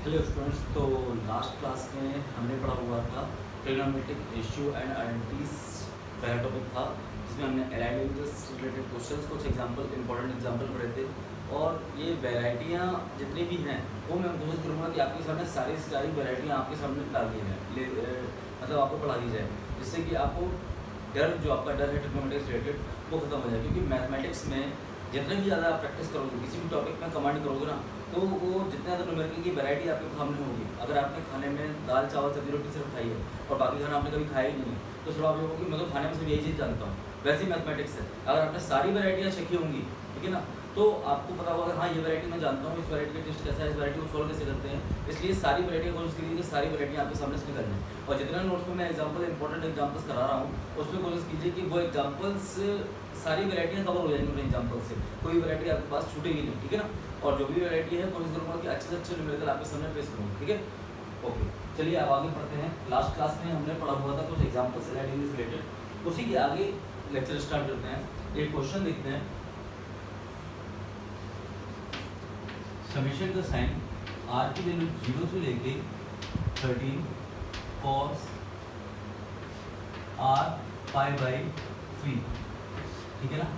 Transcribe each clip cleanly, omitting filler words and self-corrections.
चलिए स्टूडेंट्स, तो last class में हमने पढ़ा हुआ था ट्रिग्नोमेट्रिक रेशियो एंड आइडेंटिटीज, पहला टॉपिक था जिसमें हमने एलाइडेंस रिलेटेड क्वेश्चंस, कुछ एग्जांपल, इंपॉर्टेंट एग्जांपल पढ़े थे। और ये वैरायटियाँ जितनी भी हैं वो मैं कोशिश करूँगा कि आपके सामने सारी वैरायटियाँ आपके सामने डाल दी जाए, मतलब आपको पढ़ा दी जाए, जिससे कि आपको डर, जो आपका डर है ट्रिग्नोमेट्रिक्स रिलेटेड, वो खत्म हो जाए। क्योंकि मैथमेटिक्स में जितने भी ज़्यादा आप प्रैक्टिस करोगे, किसी भी टॉपिक में कमांड करोगे ना, तो वो जितने ज़्यादा न्यूमेरिकल की वैरायटी आपके सामने होगी। अगर आपने खाने में दाल चावल सब्जी रोटी सिर्फ खाई है और बाकी खाना आपने कभी खाया ही नहीं है, तो थोड़ा आप लोगों की मैं तो खाने में सिर्फ यही चीज़ जानता हूँ। वैसे ही मैथमेटिक्स है, अगर आपने सारी वैरायटियाँ सीखी होंगी, ठीक है ना, तो आपको पता होगा हाँ ये वैरायटी मैं जानता हूँ, इस वैरायटी का टेस्ट कैसा है, इस वैरायटी को सोल्व कैसे करते हैं। इसलिए सारी वैरायटी को कोशिश कीजिए कि सारी वैरायटी आपके सामने से निकल जाए। और जितना नोट्स में मैं एग्जाम्पल, इंपॉर्टेंट एग्जाम्पल्स करा रहा हूँ, उसमें कोशिश कीजिए कि वो एग्जाम्पल्स सारी वैरायटियाँ कवर हो जाएंगी उन एग्जाम्पल से, कोई वैरायटी आपके पास छूटेगी नहीं, ठीक है ना। और जो भी वैरायटी है कोशिश करूँगा कि अच्छे से अच्छे न्यूमेरिकल आपके सामने पेश करूँगा, ठीक है। ओके, चलिए अब आगे पढ़ते हैं। लास्ट क्लास में हमने पढ़ा हुआ था कुछ एग्जाम्पल्स एलाइडेंस रिलेटेड, उसी के आगे लेक्चर स्टार्ट करते हैं। एक क्वेश्चन देखते हैं। समेशन का साइन आर की वैल्यू 0 से लेके 13 cos r पाई बाई 3, ठीक है ना।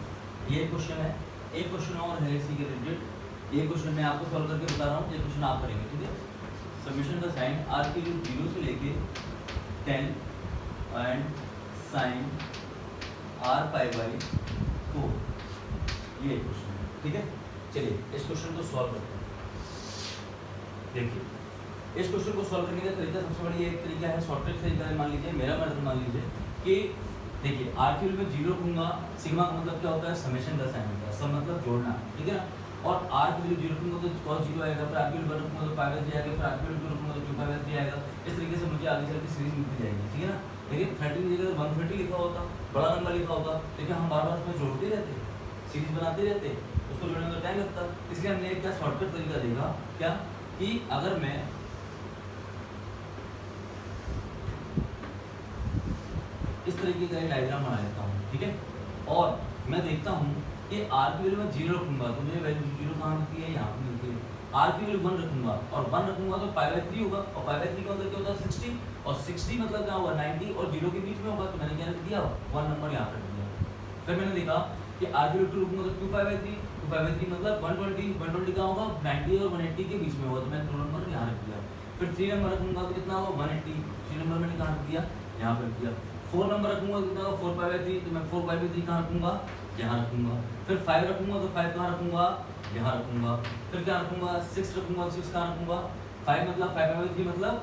ये क्वेश्चन है। एक क्वेश्चन और है इसी के रिलेटेड, ये क्वेश्चन मैं आपको सॉल्व करके बता रहा हूँ, ये क्वेश्चन आप करेंगे, ठीक है। समेशन का साइन आर की वैल्यू 0 से लेके 10 and sine r pi by 4, ये क्वेश्चन है, ठीक है। चलिए इस क्वेश्चन को सॉल्व करते हैं। देखिए, इस क्वेश्चन को सॉल्व करने का तरीका, सबसे बड़ी एक तरीका है, शॉर्टकट तरीका है। मान लीजिए मेरा मेथड मान लीजिए कि देखिए आर की वैल्यू में 0 रखूंगा, सिग्मा का मतलब क्या होता है, समेशन का साइन होता है, सब मतलब जोड़ना, ठीक है ना। और आर की वैल्यू 0 रखूंगा तो cos 0 आएगा, फिर आर की वैल्यू 1 रखूंगा तो पाई बाई 3 आएगा, फिर आर की वैल्यू 2 रखूंगा तो 2 पाई बाई 3 आएगा। इस तरीके से मुझे आगे चल के सीरीज मिलती जाएगी, ठीक है ना। लेकिन 13 की जगह 130 लिखा होता, बड़ा नंबर लिखा होता, लेकिन हम बार बार उसमें जोड़ते रहते, सीरीज बनाते रहते, उसको जोड़ने में टाइम लगता। इसलिए हमने एक क्या शॉर्टकट तरीका देखा, क्या कि अगर मैं इस तरीके का एक डायग्राम बना लेता हूँ, ठीक है, और मैं देखता हूँ कि आर की वैल्यू में 0 रखूंगा तो मुझे वैल्यू 0 कहाँ मिलती है, यहाँ पे मिलती है। आर की वैल्यू 1 रखूंगा और 1 रखूंगा तो पाई बाई 3 होगा, और पाई बाई 3 का मतलब क्या होता है 60, और 60 मतलब क्या होगा 90, और 0 के बीच में होगा, तो मैंने क्या रख दिया 1 नंबर यहाँ रख दिया। फिर मैंने देखा कि आर की वैल्यू 2 रखूंगा तो 2 पाई बाई 3, 2 पाई बाई 3 मतलब 120 कहाँ होगा 90 और 180 के बीच में होगा, तो मैंने 2 नंबर यहाँ रख दिया। फिर 3 नंबर रखूंगा तो कितना होगा 180, 3 नंबर मैंने कहाँ रख दिया, यहाँ पर रख दिया। 4 नंबर रखूंगा कितना होगा 4 पाई बाई 3, तो मैं 4 पाई बाई 3 कहाँ रखूंगा, यहाँ रखूंगा। फिर 5 रखूंगा तो 5 कहाँ रखूंगा, यहाँ रखूंगा। फिर क्या रखूंगा 6 रखूंगा, 6 कहाँ रखूंगा, 5 मतलब 5 पाई बाई 3 मतलब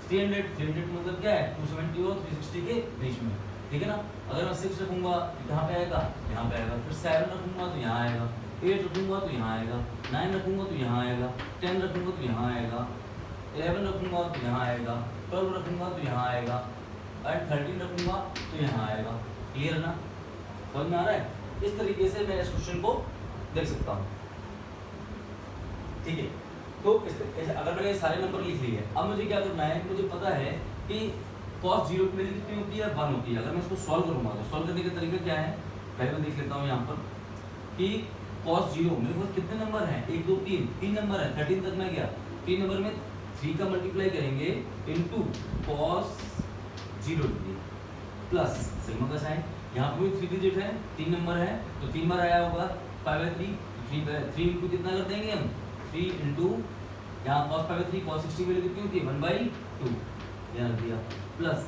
300 मतलब क्या है 270 और 360 के बीच में, ठीक है ना। अगर मैं 6 रखूंगा कहाँ पे आएगा, यहाँ पे आएगा। फिर 7 रखूंगा तो यहाँ आएगा, 8 रखूंगा तो यहाँ आएगा, 9 रखूंगा तो यहाँ आएगा, 10 रखूंगा तो यहाँ आएगा, 11 रखूंगा तो यहाँ आएगा, 12 रखूंगा तो यहाँ आएगा, एंड 13 रखूंगा तो यहाँ आएगा। क्लियर ना, समझ में आ रहा है। इस तरीके से मैं इस क्वेश्चन को देख सकता हूँ, ठीक है। तो अगर मैंने सारे नंबर लिख लिए, अब मुझे क्या करना है, मुझे पता है कि cos 0 की वैल्यू कितनी होती है, 1 होती है। अगर मैं इसको सॉल्व करूंगा तो सॉल्व करने का तरीका क्या है, पहले मैं देख लेता हूँ यहाँ पर कि cos 0 मेरे पास कितने नंबर हैं, 1 2 3 नंबर है, 13 तक मैं गया। 3 नंबर में 3 का मल्टीप्लाई करेंगे इनटू cos 0 प्लस सिग्मा का साइन, यहाँ पे भी 3 डिजिट है, 3 नंबर है तो 3 बार आया होगा पाई बाई 3 इंटू कितना कर देंगे हम 3 इंटू यहाँ cos pi by 3 cos 60 value कितनी होती है 1/2, यहाँ रख दिया। प्लस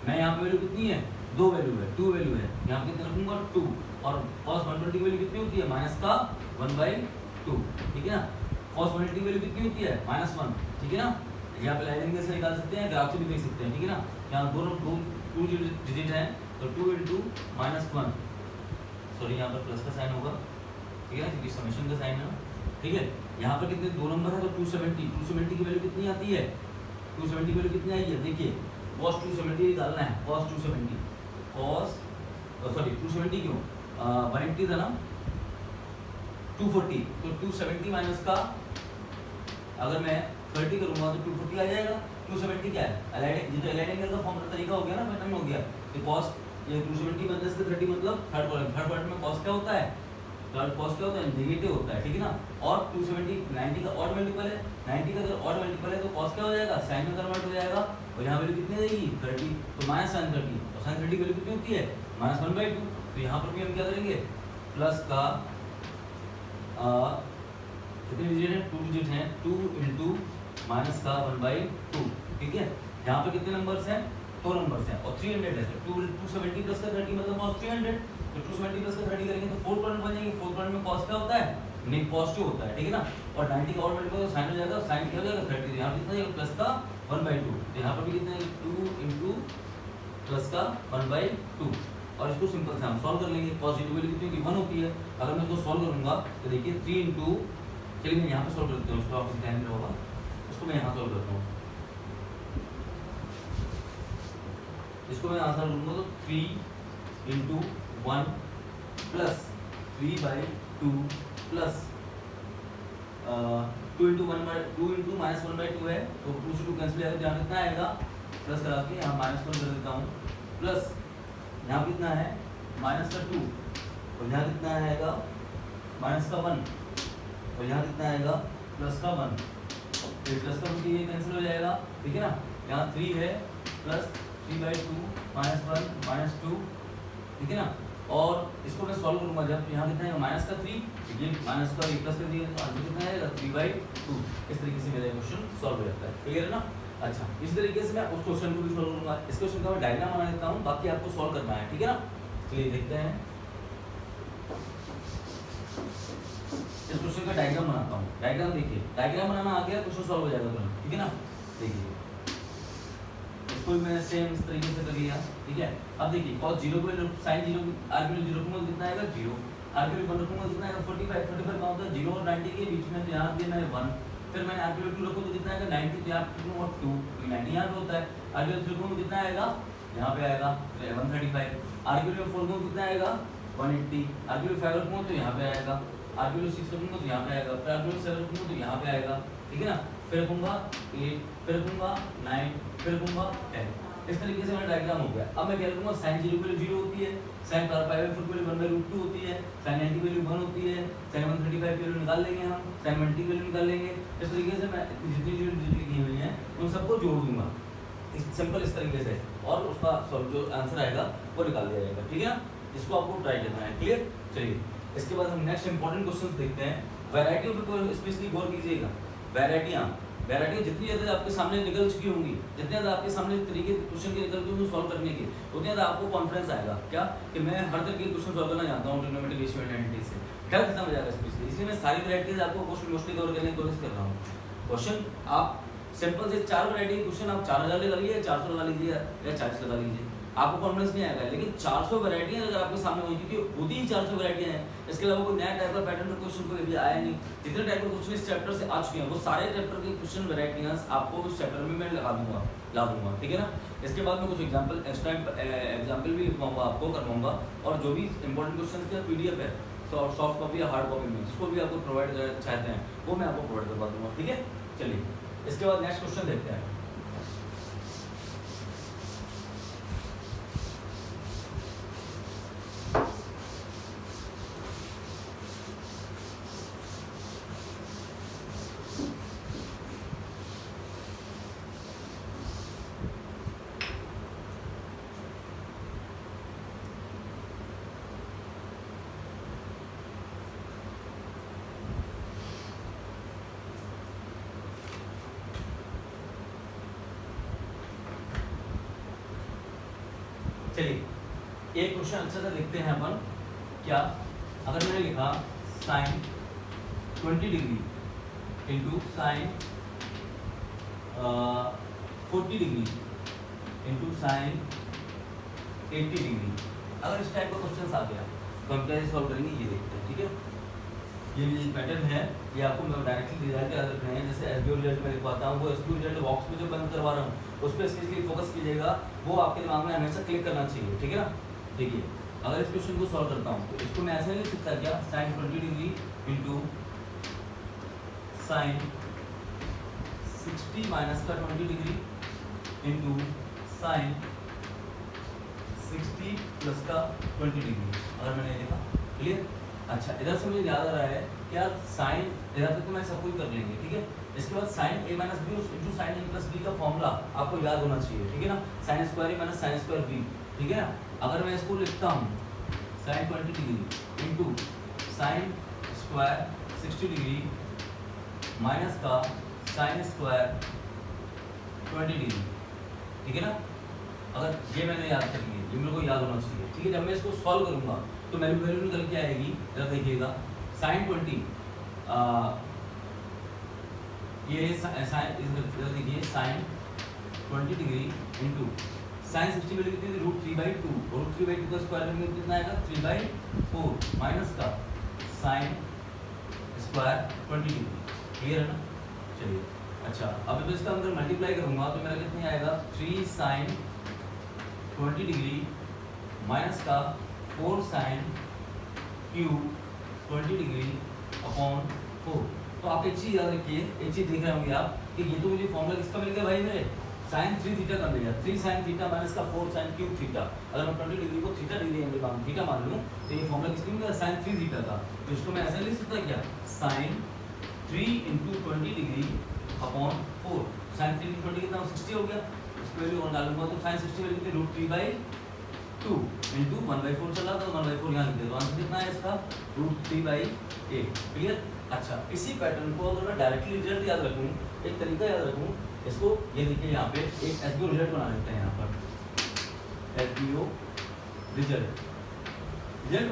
मैं यहाँ पे वैल्यू कितनी है 2 वैल्यू है, 2 वैल्यू है, यहाँ पे कितना रखूंगा 2, और cos 120 की वैल्यू कितनी होती है माइनस का 1/2, ठीक है ना। cos 180 की वैल्यू कितनी होती है -1, ठीक है ना। यहाँ पे लाइन से निकाल सकते हैं, ग्राफ से भी देख सकते हैं, ठीक है ना। यहाँ दोनों 2 डिजिट हैं तो 2 इंटू -1, सॉरी यहाँ पर प्लस का साइन होगा, ठीक है ना, क्योंकि समेशन का साइन है ना, ठीक है। यहाँ पर कितने 2 नंबर है तो 270 की वैल्यू कितनी आती है, 270 की वैल्यू कितनी आई है, देखिए cos 270 निकालना है, cos 270 क्यों 180 था ना, 240 तो 270 माइनस का अगर मैं 30 करूंगा तो 240 आ जाएगा। 270 क्या है, अलाइनिंग का फॉर्म तरीका हो गया ना, पैटर्न हो गया। तो cos ये 270 माइनस का 30 मतलब थर्ड कॉलम में cos क्या होता है कॉस क्या होता है, नेगेटिव होता है, ठीक है ना। और 270 90 का ऑड मल्टीपल है, 90 का अगर ऑड मल्टीपल है तो कॉस क्या हो जाएगा, साइन में कन्वर्ट हो जाएगा, और यहाँ वैल्यू कितनी रहेगी 30, तो माइनस साइन 30, और साइन 30 वैल्यू कितनी होती है -1/2, तो यहाँ पर भी हम क्या करेंगे, प्लस का कितने डिजिट है, 2 डिजिट हैं, 2 इंटू माइनस का 1/2, ठीक है। यहाँ पे कितने नंबर्स हैं, 2 नंबर्स हैं, और 300 है, तो 270 प्लस का 30 मतलब cos 300, तो 270 प्लस का 30 करेंगे तो 4 क्वाड्रेंट बन जाएंगे, 4 क्वाड्रेंट में cos क्या होता है, नहीं पॉजिटिव होता है, ठीक है ना। और 90 का और मल्टीपल तो साइन हो जाएगा, साइन क्या हो जाएगा 30, यहाँ पे कितना जाएगा प्लस का 1/2, तो यहाँ पर भी कितना है 2 इंटू प्लस का 1/2, और इसको सिंपल से हम सॉल्व कर लेंगे। पॉजिटिव वैल्यू कितनी होगी 1 होती है, अगर मैं इसको सॉल्व करूंगा तो देखिए 3 इंटू, चलिए मैं यहाँ पे सॉल्व करता हूँ, उसको आपको ध्यान में होगा, उसको मैं यहाँ सॉल्व करता हूँ, इसको मैं आंसर लूंगा तो 3 इंटू 1 प्लस 3/2 प्लस 2 इंटू -1/2 है, तो 2 से 2 कैंसिल हो जाएगा, यहाँ कितना आएगा प्लस करा के यहाँ -1 कर देता हूँ, प्लस यहाँ कितना है -2, और यहाँ कितना आएगा -1, और यहाँ कितना आएगा +1, तो +1 ये कैंसिल हो जाएगा, ठीक है ना। यहाँ 3 है प्लस 3/2 -1 -2, ठीक है ना। और इसको मैं सॉल्व करूंगा जब यहाँ कितना है -3, ये माइनस का प्लस कर दिया तो आंसर कितना आएगा 3/2। इस तरीके से मेरा क्वेश्चन सॉल्व हो जाता है, क्लियर है ना। अच्छा, इस तरीके से मैं उस क्वेश्चन को भी सॉल्व करूंगा। इस क्वेश्चन का मैं डायग्राम बना देता हूँ, बाकी आपको सॉल्व करना है, ठीक है ना। चलिए देखते हैं, इस क्वेश्चन का डायग्राम बनाता हूँ। डायग्राम देखिए, डायग्राम बनाना आ गया, क्वेश्चन सॉल्व हो जाएगा तुरंत, ठीक है ना। देखिए इसको भी मैंने सेम इस तरीके से कर लिया, ठीक है। अब देखिए cos 0 को sin 0 r की 0 को कितना आएगा 0, r की 1 रखूंगा कितना आएगा 45 का होता है 0 और 90 के बीच में, तो यहाँ दिया मैंने 1, फिर मैंने r की 2 रखूँ तो कितना आएगा 90, तो यहाँ रखूंगा 2, तो 90 यहाँ पे होता है, r की 3 रखूँ तो कितना आएगा यहाँ पे आएगा 135, r की 4 रखूँ कितना आएगा 180, r की 5 रखूँ तो यहाँ पे आएगा, r की 6 रखूँगा तो यहाँ पे आएगा, फिर r की 7 रखूँगा तो यहाँ पे आएगा, ठीक है ना। फिर रखूँगा 8, फिर रखूँगा 9, फिर रखूँगा 10। इस तरीके से मेरा डायग्राम हो गया। अब मैं क्या रखूँगा sin 0 की वैल्यू 0 होती है, sin पाई की वैल्यू 1/√2 होती है, sin 90 की वैल्यू 1 होती है, sin 135 की वैल्यू निकाल लेंगे हम, sin 120 की वैल्यू निकाल लेंगे। इस तरीके से मैं जितनी जितनी लिखी हुई हैं उन सबको जोड़ दूंगा सिंपल इस तरीके से, और उसका जो आंसर आएगा वो निकाल दिया जाएगा, ठीक है ना। इसको आपको ट्राई करना है, क्लियर। चलिए इसके बाद हम नेक्स्ट इंपॉर्टेंट क्वेश्चन देखते हैं। वैरायटियों पर स्पेशली गौर कीजिएगा। वैरायटियाँ जितनी ज़्यादा आपके सामने निकल चुकी होंगी, जितने ज़्यादा आपके सामने तरीके क्वेश्चन के निकल के उनको सॉल्व करने के, उतने ज़्यादा आपको कॉन्फिडेंस आएगा क्या कि मैं हर तरह के क्वेश्चन सॉल्व करना जानता हूँ ट्रिग्नोमेट्रिक रेशियो एंड आइडेंटिटी से, डर खत्म हो जाएगा स्पेशली। इसलिए मैं सारी वैरायटीज आपको क्वेश्चन मोस्टली कवर करने की कोशिश कर रहा हूँ। क्वेश्चन आप सिंपल से 4 वैरायटी क्वेश्चन आप 4000 लगा लीजिए, 400 लगा लीजिए या 40 लगा लीजिए, आपको कॉन्फिडेंस नहीं आएगा। लेकिन 400 वैरायटी अगर आपके सामने हुई, क्योंकि होती ही 400 वैरायटियाँ हैं, इसके अलावा कोई नया टाइप का पैटर्न का क्वेश्चन कोई भी आया नहीं। जितने टाइप के क्वेश्चन इस चैप्टर से आ चुके हैं वो सारे चैप्टर के क्वेश्चन वैरायटियाँ आपको उस चैप्टर में मैं ला दूंगा, ठीक है ना। इसके बाद में कुछ एग्जाम्पल एक्स्ट्रा एग्जाम्पल भी लिखवाऊंगा, आपको करवाऊंगा, और जो भी इंपॉर्टेंट क्वेश्चन का PDF है सॉफ्ट कॉपी या हार्ड कॉपी में, जिसको भी आपको प्रोवाइड चाहते हैं वो मैं आपको प्रोवाइड करवा दूंगा, ठीक है। चलिए इसके बाद नेक्स्ट क्वेश्चन देखते हैं। चलिए एक क्वेश्चन अच्छा सा देखते हैं अपन। क्या अगर मैंने लिखा sin 20 degree into sign 40 degree into sign 80 degree, अगर इस टाइप का क्वेश्चन आ गया तो हम कैसे सॉल्व करेंगे ये देखते हैं, ठीक है। ये भी पैटर्न है, ये आपको मैं डायरेक्टली रिजल्ट याद रखना है। जैसे SBO रिजल्ट में लिखवाता हूँ, वो SBO रिजल्ट बॉक्स में जो बंद करवा रहा हूँ उस पर स्पेशली फोकस कीजिएगा, वो आपके दिमाग में हमेशा क्लिक करना चाहिए, ठीक है ना। देखिए अगर इस क्वेश्चन को सॉल्व करता हूँ तो इसको मैं ऐसे लिख सकता क्या, sin 20 degree into sine 60 minus का 20 डिग्री इंटू साइन 60 प्लस का 20 डिग्री, अगर मैंने लिखा, क्लियर। अच्छा इधर से मुझे याद आ रहा है कि यार साइन इधर तक तो मैं सब कुछ कर लेंगे, ठीक है। इसके बाद sine A minus B into sine A plus B का फॉर्मूला आपको याद होना चाहिए, ठीक है ना। Sine square A minus sine square B, ठीक है ना। अगर मैं इसको लिखता हूँ sine 20 degree into sine square 60 degree minus का साइन स्क्वायर 20 डिग्री, ठीक है ना। अगर ये मैंने याद कर लिया, ये मेरे को याद होना चाहिए, ठीक है। जब मैं इसको सॉल्व करूंगा तो मेरी वैल्यू निकल के आएगी, जरा देखिएगा साइन 20 ये साइन देखिए sine 20 degree into sine 60 value कितनी थी √3/2 और √3/2 का स्क्वायर करके कितना आएगा 3/4 माइनस का साइन स्क्वायर 20 डिग्री, क्लियर है ना। चलिए अच्छा अब जब इसका अंदर मल्टीप्लाई करूंगा तो मेरा कितने आएगा 3 साइन 20 डिग्री माइनस का 4 साइन क्यूब 20 डिग्री अपॉन 4। तो आप एक चीज़ याद रखिए, एक चीज़ देख रहे होंगे आप कि ये तो मुझे फॉर्मूला किसका मिल गया भाई मेरे साइन 3 थीटा का मिल गया। 3 साइन थीटा माइनस का 4 साइन क्यूब थीटा। अगर मैं 20 डिग्री को थीटा डिग्री एंगल मान थीटा मान लूँ तो ये फॉर्मूला किसका मिल गया साइन 3 थीटा का। तो इसको मैं ऐसे लिख सकता क्या sine 3 into 20 degree upon 4। Sine 3 into 20 कितना 60 हो गया, इसको वैल्यू और डालूंगा तो साइन 60 वैल्यू कितनी √3/2 इंटू 1/4 चला तो 1/4 यहाँ लिख दे तो आंसर कितना है इसका √3/8, क्लियर। अच्छा इसी पैटर्न को अगर मैं डायरेक्टली रिजल्ट याद रखूँ, एक तरीका याद रखूँ इसको, ये देखिए यहाँ पे एक एसबीओ रिजल्ट बना लेते हैं। यहाँ पर एसबीओ रिजल्ट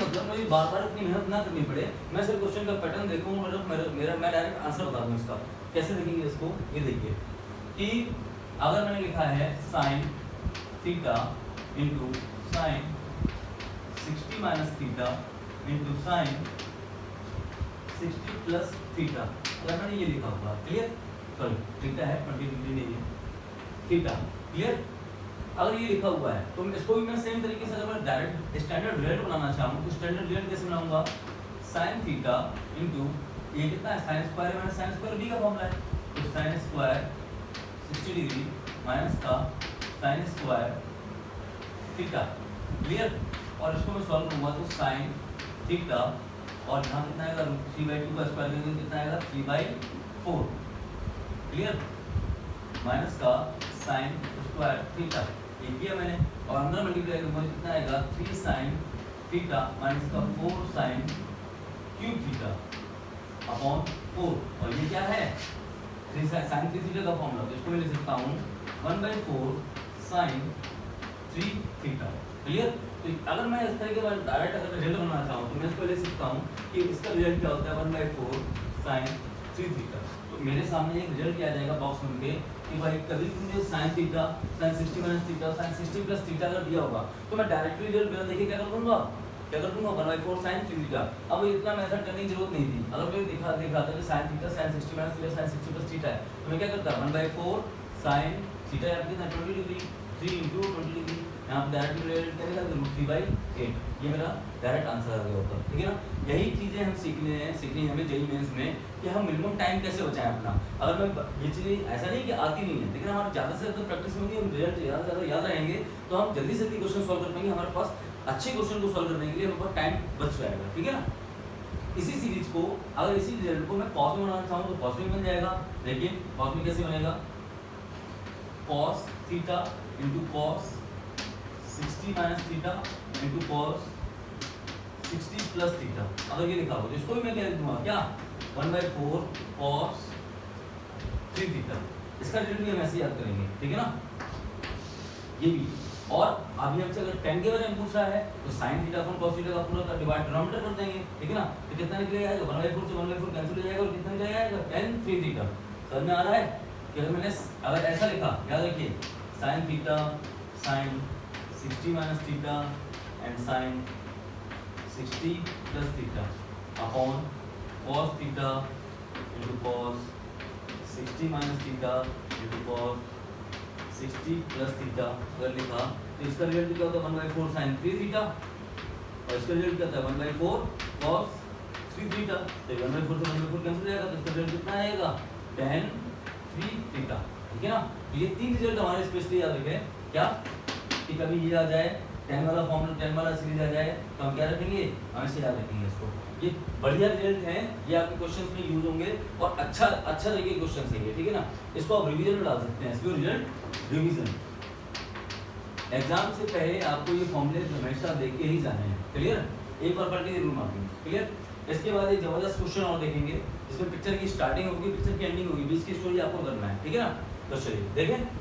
मतलब मुझे बार बार इतनी मेहनत ना करनी पड़े, मैं सिर्फ क्वेश्चन का पैटर्न देखूँ मेरा मैं डायरेक्ट आंसर बता दूँ इसका। कैसे देखेंगे इसको, ये देखिए कि अगर मैंने लिखा है sine theta into sine 60 minus theta into sine 60 plus theta, अगर मैंने ये लिखा हुआ क्लियर, सॉरी थीटा है 20 डिग्री नहीं है थीटा, क्लियर। अगर ये लिखा हुआ है तो इसको भी मैं सेम तरीके से अगर मैं डायरेक्ट स्टैंडर्ड रिजल्ट बनाना चाहूँ तो स्टैंडर्ड रिजल्ट कैसे बनाऊंगा साइन थीटा इंटू ये कितना है sine square minus sine square B का फॉर्मूला है, तो साइन स्क्वायर 60 डिग्री माइनस का साइन स्क्वायर थीटा, क्लियर। और इसको मैं सॉल्व करूँगा तो साइन थीटा और यहाँ कितना आएगा √3/2 का स्क्वायर करेंगे कितना आएगा 3/4, क्लियर, माइनस का साइन स्क्वायर थीटा ये किया मैंने और अंदर मल्टीप्लाई करूँगा कितना आएगा 3 साइन थीटा माइनस का 4 साइन क्यूब थीटा अपॉन 4। और ये क्या है 3 साइन 3 थीटा का फॉर्मूला, तो इसको मैं लिख सकता हूँ 1/4 साइन 3 थीटा, क्लियर। तो अगर मैं इस तरह के बाद डायरेक्ट अगर रिजल्ट बनाना चाहूँ तो मैं इसको लिख सकता हूँ कि इसका रिजल्ट क्या होता है 1/4 साइन 3 थीटा। तो मेरे सामने एक रिजल्ट क्या आ जाएगा बॉक्स में के कि भाई कभी मुझे sine theta sine 60 minus theta sine 60 plus theta अगर दिया होगा तो मैं डायरेक्टली रिजल्ट बिना देखे क्या कर दूंगा 1/4 साइन 3 थीटा। अब इतना मेथड करने की जरूरत नहीं थी, अगर मुझे दिखा था कि sine theta sine 60 minus theta sine 60 plus theta है तो मैं क्या करता 1/4 साइन थीटा यार कितना 20 डिग्री 3 इंटू 20 डिग्री यहाँ पे डायरेक्ट रिलेटेड करेगा तो √3/8, ये मेरा डायरेक्ट आंसर आ गया होता है, ठीक है ना। यही चीज़ें हम सीखनी है हमें जेईई मेंस में कि हम मिनिमम टाइम कैसे बचाएं अपना। अगर मैं ये चीज़ें ऐसा नहीं कि आती नहीं है, लेकिन हमारे ज़्यादा से ज़्यादा प्रैक्टिस में हम रिजल्ट ज़्यादा याद रहेंगे तो हम जल्दी से जल्दी क्वेश्चन सॉल्व कर पाएंगे, हमारे पास अच्छे क्वेश्चन को सॉल्व करने के लिए हमारे पास टाइम बच जाएगा, ठीक है ना। इसी सीरीज को अगर इसी रिजल्ट को मैं पॉज में बनाना चाहूँ तो पॉज में बन जाएगा, लेकिन पॉज में कैसे बनेगा cos theta into cos 60 minus theta into cos 60 plus theta, अगर ये लिखा हो तो इसको भी मैं क्या लिख दूंगा क्या 1/4 कॉस 3 थीटा। इसका रिजल्ट भी हम ऐसे याद करेंगे, ठीक है ना। ये भी और अभी हमसे अगर tan के बारे में पूछ रहा है तो sin theta upon cos theta का पूरा डिवाइड डिनोमिनेटर कर देंगे, ठीक है ना। तो कितना निकलेगा 1/4 से 1/4 कैंसिल हो जाएगा और कितना निकलेगा tan 3 थीटा। समझ में आ रहा है कि अगर मैंने अगर ऐसा लिखा याद रखिए sin theta sin 60 minus theta and sin 60 plus theta upon cos theta into cos 60 minus theta into cos 60 plus theta अगर लिखा तो इसका रिजल्ट क्या होता है 1/4 sin 3 थीटा और इसका रिजल्ट क्या होता है 1/4 cos 3 थीटा। तो 1/4 से 1/4 कैंसिल हो जाएगा तो इसका रिजल्ट कितना आएगा tan 3 थीटा, ठीक है ना। तो ये तीन रिजल्ट हमारे स्पेशली याद रखें क्या कि कभी ये आ जाए 10 वाला फॉर्मूला 10 वाला सीरीज आ जाए तो हम क्या रखेंगे, हम ऐसे याद रखेंगे इसको। ये बढ़िया रिजल्ट है, ये आपके क्वेश्चंस में यूज होंगे और अच्छा तरीके के क्वेश्चंस है ये, ठीक है ना। इसको आप रिवीजन में डाल सकते हैं, इसको रिजल्ट रिवीजन। एग्जाम से पहले आपको ये फॉर्मूले हमेशा देख के ही जाने हैं, क्लियर। एक बार पढ़ के जरूर मारेंगे, क्लियर। इसके बाद एक जबरदस्त क्वेश्चन और देखेंगे जिसमें पिक्चर की स्टार्टिंग होगी, पिक्चर की एंडिंग होगी, बीच की स्टोरी आपको करना है, ठीक है ना। तो चलिए देखें।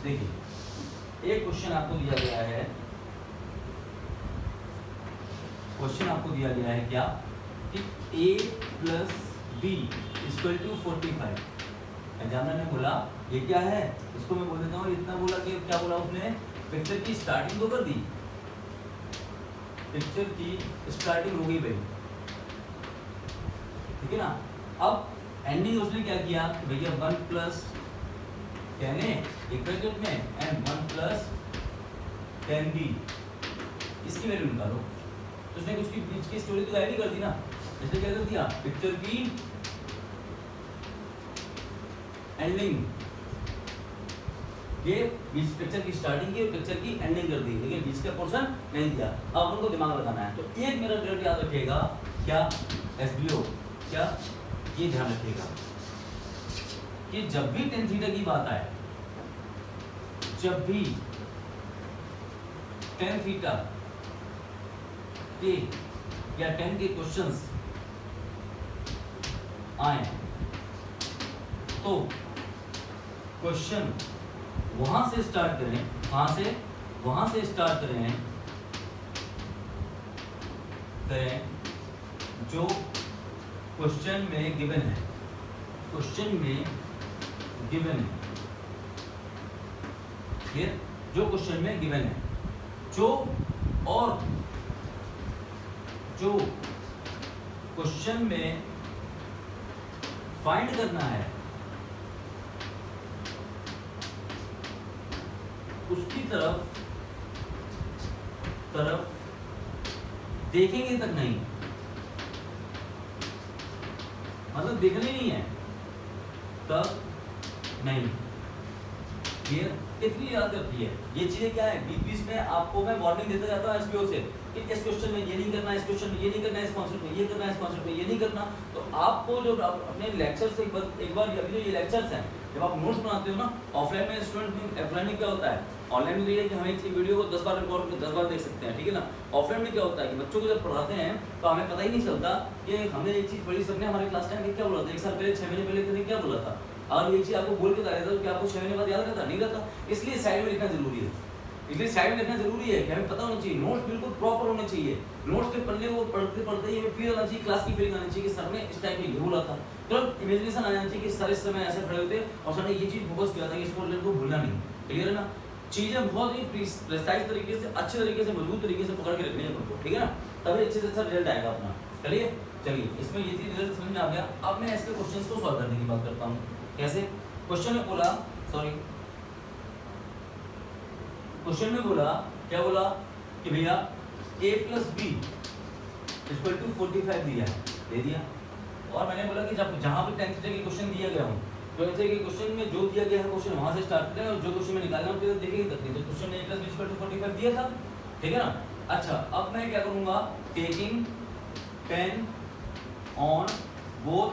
देखिए एक क्वेश्चन आपको दिया गया है, क्वेश्चन आपको दिया गया है क्या कि a + b = 45। एग्जामिनर ने बोला ये क्या है, इसको मैं बोल देता हूँ, इतना बोला कि क्या बोला उसने, पिक्चर की स्टार्टिंग तो कर दी, पिक्चर की स्टार्टिंग हो गई भाई, ठीक है ना। अब एंडिंग उसने क्या किया कि भैया 1 + 10a एक ब्रैकेट में एंड 1 + 10b, इसकी वैल्यू निकालो। तो उसने कुछ की बीच की स्टोरी तो गायब ही कर दी ना, इसने क्या कर दिया, पिक्चर की एंडिंग, ये बीच पिक्चर की स्टार्टिंग की और पिक्चर की एंडिंग कर दी, लेकिन बीच का पोर्शन नहीं दिया। अब उनको दिमाग लगाना है, तो एक मेरा रिजल्ट याद रखिएगा क्या, SBO क्या, ये ध्यान रखिएगा कि जब भी tan थीटा की बात आए, जब भी tan थीटा के या tan के क्वेश्चंस आए तो क्वेश्चन वहां से स्टार्ट करें, वहां से स्टार्ट करें जो क्वेश्चन में गिवन है, क्वेश्चन में गिवन है, क्लियर, जो क्वेश्चन में गिवन है, जो क्वेश्चन में फाइंड करना है उसकी तरफ देखेंगे तक नहीं, मतलब देखने नहीं है तब नहीं, क्लियर। कितनी याद करती है ये चीजें, क्या है बीच में आपको मैं वार्निंग देता जाता हूँ SBO से कि इस क्वेश्चन में ये नहीं करना, इस क्वेश्चन में ये नहीं करना, इस कॉन्सेप्ट में ये करना, इस कॉन्सेप्ट में ये नहीं करना। तो आपको जो अपने लेक्चर से एक बार अभी जो ये लेक्चर्स हैं, जब आप नोट्स बनाते हो ना, ऑफलाइन में स्टूडेंट में, ऑफलाइन में क्या होता है, ऑनलाइन में तो ये है कि हम एक वीडियो को 10 बार रिकॉर्ड कर 10 बार देख सकते हैं, ठीक है ना। ऑफलाइन में क्या होता है कि बच्चों को जब पढ़ाते हैं तो हमें पता ही नहीं चलता कि हमने एक चीज़ पढ़ी, सबने हमारे क्लास टाइम में क्या बोला था, 1 साल पहले 6 महीने पहले किसी क्या बोला था, और ये चीज़ आपको बोल के बता देता तो क्या आपको 6 महीने बाद याद रहता, नहीं रहता। इसलिए साइड में लिखना जरूरी है, इसलिए साइड में लिखना जरूरी है कि हमें पता होना चाहिए, नोट्स बिल्कुल प्रॉपर होने चाहिए, नोट्स के पढ़ने को पढ़ते ही हमें फील आना चाहिए, क्लास की फीलिंग आनी चाहिए कि सर ने इस टाइम पे ये बोला था, तुरंत इमेजिनेशन आ जाना चाहिए कि सर इस समय ऐसे खड़े होते और सर ने ये चीज़ फोकस किया था कि इसको को भूलना नहीं, क्लियर है ना। चीज़ें बहुत ही प्रिसाइज तरीके से, अच्छे तरीके से, मजबूत तरीके से पकड़ के रखनी है उनको, ठीक है ना, तभी अच्छे से अच्छा रिजल्ट आएगा अपना। चलिए इसमें ये चीज़ रिजल्ट समझ में आ गया। अब मैं इसके क्वेश्चंस को सॉल्व करने की बात करता हूँ। कैसे, क्वेश्चन में बोला, क्वेश्चन में बोला क्या बोला कि भैया a + b = 45 दिया है, दे दिया। और मैंने बोला कि जब जहाँ पे 10 के क्वेश्चन दिया गया हूँ, तो ऐसे के क्वेश्चन में जो दिया गया है क्वेश्चन वहाँ से स्टार्ट करें और जो क्वेश्चन में निकालना है तो देखेंगे तक नहीं। तो क्वेश्चन में a + b = 45 दिया था, ठीक है ना। अच्छा, अब मैं क्या करूँगा, taking 10 on both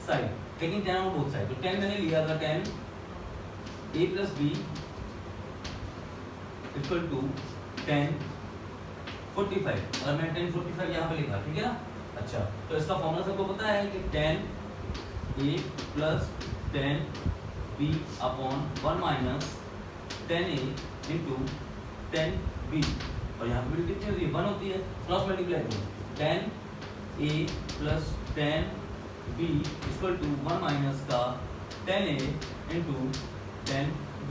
side, taking 10 on both side, तो 10 मैंने लिया था, 10 a + b = 10 45, और मैं 10 45 यहाँ पे लिखा, ठीक है ना। अच्छा, तो इसका फॉर्मूला सबको पता है कि 10 a + 10 b / 1 - 10 a × 10 b, और यहाँ पे भी कितनी होती है, 1 होती है, क्रॉस मल्टीप्लाई करो, 10 a + 10 b = 1 - का 10 a × 10 b।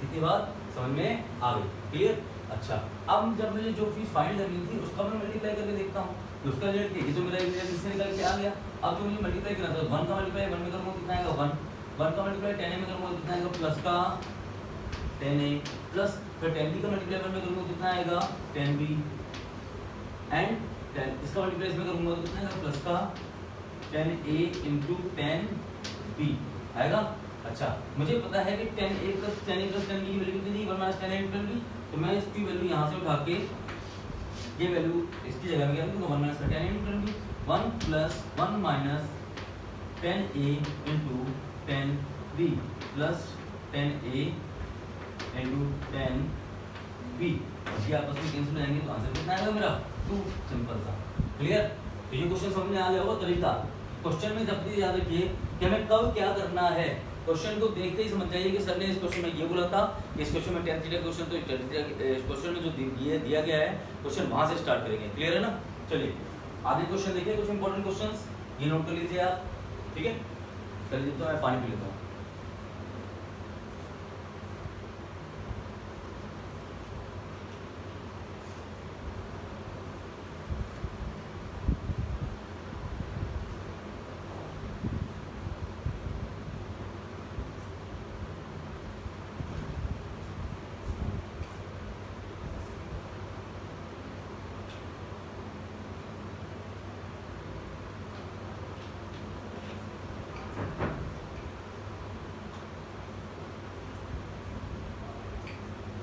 इतनी बात समझ में आ गई, क्लियर। अच्छा, अब जब मुझे जो चीज़ फाइंड करनी थी उसका मैं मल्टीप्लाई करके देखता हूँ, तो उसका रिजल्ट ये जो मेरा रिजल्ट इससे निकल के आ गया। अब जो मुझे मल्टीप्लाई करना था, 1 का मल्टीप्लाई 1 में करूँगा कितना आएगा, 1 का मल्टीप्लाई 10 में करूँगा कितना आएगा, प्लस का 10a प्लस फिर 10b का मल्टीप्लाई मैं करूँगा कितना आएगा 10b एंड 10 इसका मल्टीप्लाई इसमें करूँगा तो कितना आएगा प्लस का 10a इंटू 10b आएगा। अच्छा मुझे पता है कि 10a प्लस 10b की वैल्यू कितनी 1 माइनस 10a इंटू 10b, तो मैं इसकी वैल्यू यहाँ से उठा के ये वैल्यू इसकी जगह में क्या लिखूंगा 1 minus 10a into 10b 1 plus 1 minus 10a into 10b plus 10a into 10b, ये आपस में कैंसिल हो जाएंगे तो आंसर कितना आएगा मेरा 2। सिंपल सा, क्लियर। तो ये क्वेश्चन समझ में आ गया होगा तरीका। क्वेश्चन में जब भी याद रखिए कि हमें कब क्या करना है, क्वेश्चन को देखते ही समझ जाइए कि सर ने इस क्वेश्चन में ये बोला था, इस क्वेश्चन में 10 थीटा क्वेश्चन, तो क्वेश्चन में जो दिया गया है क्वेश्चन वहां से स्टार्ट करेंगे, क्लियर है ना। चलिए आगे क्वेश्चन देखिए, कुछ इंपॉर्टेंट क्वेश्चंस ये नोट कर लीजिए आप, ठीक है। चलिए तो मैं पानी पी लेता हूँ।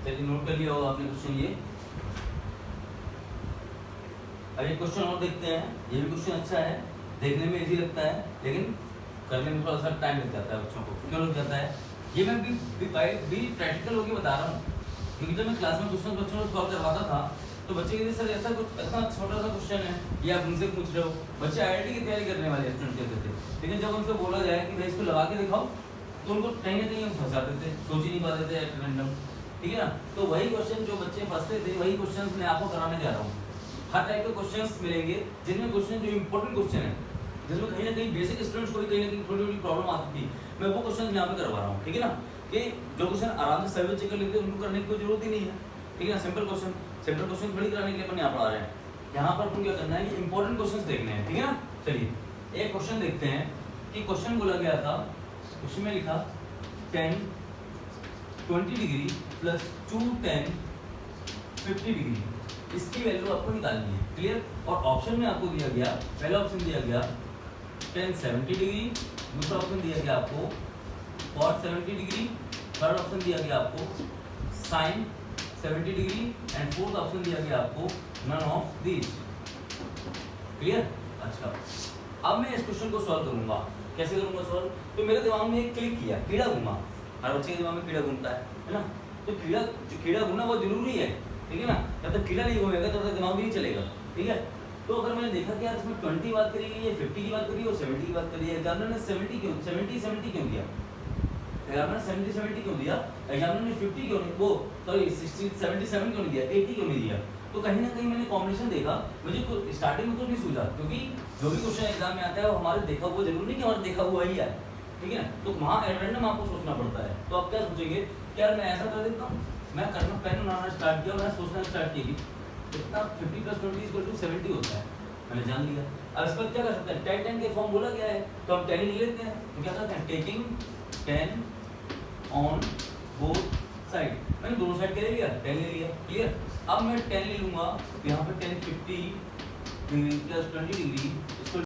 चलिए नोट कर लिया होगा आपने क्वेश्चन ये। अब एक क्वेश्चन और देखते हैं, ये भी क्वेश्चन अच्छा है, देखने में इजी लगता है लेकिन करने में थोड़ा सा टाइम लग जाता है बच्चों को। क्यों लग जाता है, ये मैं भी प्रैक्टिकल होकर बता रहा हूँ, क्योंकि जब मैं क्लास में क्वेश्चन बच्चों को सॉल्व करवाता था तो बच्चे कहते सर ऐसा कुछ इतना छोटा सा क्वेश्चन है ये आप उनसे पूछ रहे हो। बच्चे IIT की तैयारी करने वाले स्टूडेंट कहते थे, लेकिन जब उनसे बोला जाए कि भाई इसको लगा के दिखाओ तो उनको कहीं ना कहीं हम फंसाते थे, सोच ही नहीं पाते थे रैंडम, ठीक है ना। तो वही क्वेश्चन जो बच्चे फंसते थे वही क्वेश्चन मैं आपको कराने जा रहा हूँ। हर टाइप के क्वेश्चंस मिलेंगे जिनमें क्वेश्चन जो इंपॉर्टेंट क्वेश्चन है, जिसमें कहीं ना कहीं बेसिक स्टूडेंट्स को भी कहीं ना कहीं थोड़ी थोड़ी प्रॉब्लम आती थी, मैं वो क्वेश्चन यहाँ पे करवा रहा हूँ, ठीक है ना। कि जो क्वेश्चन आराम से सभी बच्चे कर लेते हैं उनको करने की कोई जरूरत ही नहीं है, ठीक है ना। सिंपल क्वेश्चन थोड़ी कराने के लिए अपन यहाँ पढ़ा रहे हैं। यहाँ पर अपन क्या करना है कि इंपॉर्टेंट क्वेश्चन देखने हैं, ठीक है ना। चलिए एक क्वेश्चन देखते हैं कि क्वेश्चन बोला गया था, क्वेश्चन में लिखा 10 20 डिग्री प्लस 2 10 50 डिग्री, इसकी वैल्यू आपको निकालनी है, क्लियर। और ऑप्शन में आपको दिया गया, पहला ऑप्शन दिया गया 10 70 डिग्री, दूसरा ऑप्शन दिया गया आपको cos 70 डिग्री, थर्ड ऑप्शन दिया गया आपको sin 70 degree and fourth option दिया गया आपको नन ऑफ दीज, क्लियर। अच्छा अब मैं इस क्वेश्चन को सॉल्व करूंगा, कैसे करूंगा सॉल्व, तो मेरे दिमाग में एक क्लिक किया, कीड़ा घूमा, हर बच्चे के दिमाग में कीड़ा घूमता है ना। तो कीड़ा घूमना बहुत जरूरी है, ठीक है ना। जब तक कीड़ा नहीं घूमेगा तब तक दिमाग भी नहीं चलेगा, ठीक है। तो अगर मैंने देखा कि यार इसमें 20 की बात करी है, 50 की बात करी है और 70 की बात करी है, एग्जामिनर ने 70 क्यों दिया, एग्जामिनर 70 क्यों दिया, एग्जामिनर ने 50 क्यों नहीं, वो सॉरी 77 क्यों नहीं दिया, 80 क्यों नहीं दिया। तो कहीं ना कहीं मैंने कॉम्बिनेशन देखा, मुझे स्टार्टिंग में कुछ नहीं सूझा, क्योंकि जो भी क्वेश्चन एग्जाम में आता है वो हमारे देखा हुआ जरूरी नहीं कि हमारे देखा हुआ ही है, ठीक है। तो वहाँ रैंडम आपको सोचना पड़ता है। तो आप क्या सोचेंगे कि यार मैं ऐसा कर देता हूँ, मैं करना पेन बनाना स्टार्ट किया, मैंने सोचना स्टार्ट किया कि इतना 50 + 20 = 70 होता है, मैंने जान लिया। अब इस पर क्या कर सकते हैं, tan के फॉर्म बोला गया है तो हम tan ही ले लेते हैं। तो क्या करते हैं, taking tan on both side, मैंने दोनों साइड के ले लिया, tan ले लिया, क्लियर। अब मैं tan ले लूंगा, यहाँ पे tan 50 डिग्री प्लस 20 डिग्री